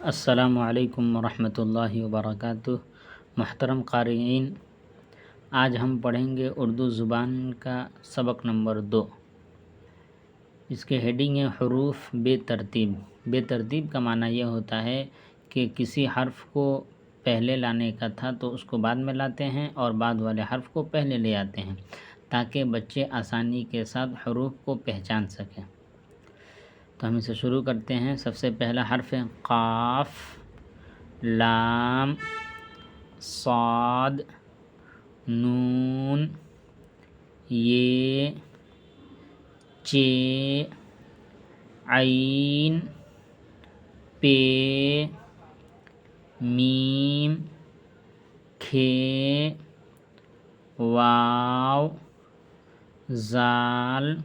السلام علیکم ورحمۃ اللہ وبرکاتہ۔ محترم قارئین، آج ہم پڑھیں گے اردو زبان کا سبق نمبر 2۔ اس کے ہیڈنگ ہے حروف بے ترتیب۔ بے ترتیب کا معنی یہ ہوتا ہے کہ کسی حرف کو پہلے لانے کا تھا تو اس کو بعد میں لاتے ہیں اور بعد والے حرف کو پہلے لے آتے ہیں تاکہ بچے آسانی کے ساتھ حروف کو پہچان سکیں۔ تو ہم اسے شروع کرتے ہیں۔ سب سے پہلا حرف ہے قاف، لام، صاد، نون، یہ، چے، عین، پے، میم، کھے، واو، زال،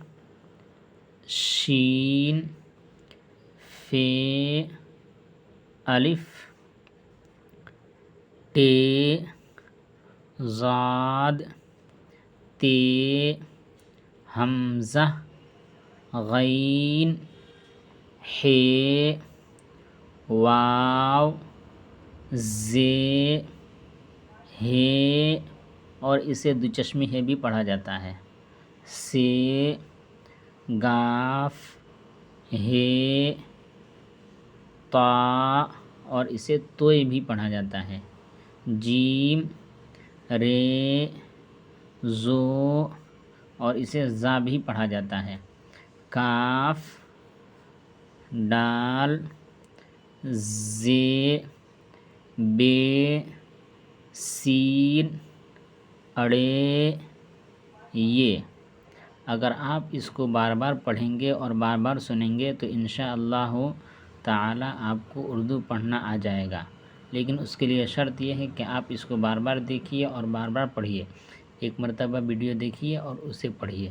شین، فے، الف، ٹے، ضاد، تے، حمزہ، غین، حے، واو، زے، ہے اور اسے دوچشمی ہے بھی پڑھا جاتا ہے، سے، گاف، ہے، طا اور اسے توئے بھی پڑھا جاتا ہے، جیم، رے، زو اور اسے زا بھی پڑھا جاتا ہے، کاف، ڈال، زے، بے، سین، اڑے، یہ۔ اگر آپ اس کو بار بار پڑھیں گے اور بار بار سنیں گے تو انشاءاللہ تعالی آپ کو اردو پڑھنا آ جائے گا، لیکن اس کے لیے شرط یہ ہے کہ آپ اس کو بار بار دیکھیے اور بار بار پڑھیے۔ ایک مرتبہ ویڈیو دیکھیے اور اسے پڑھیے۔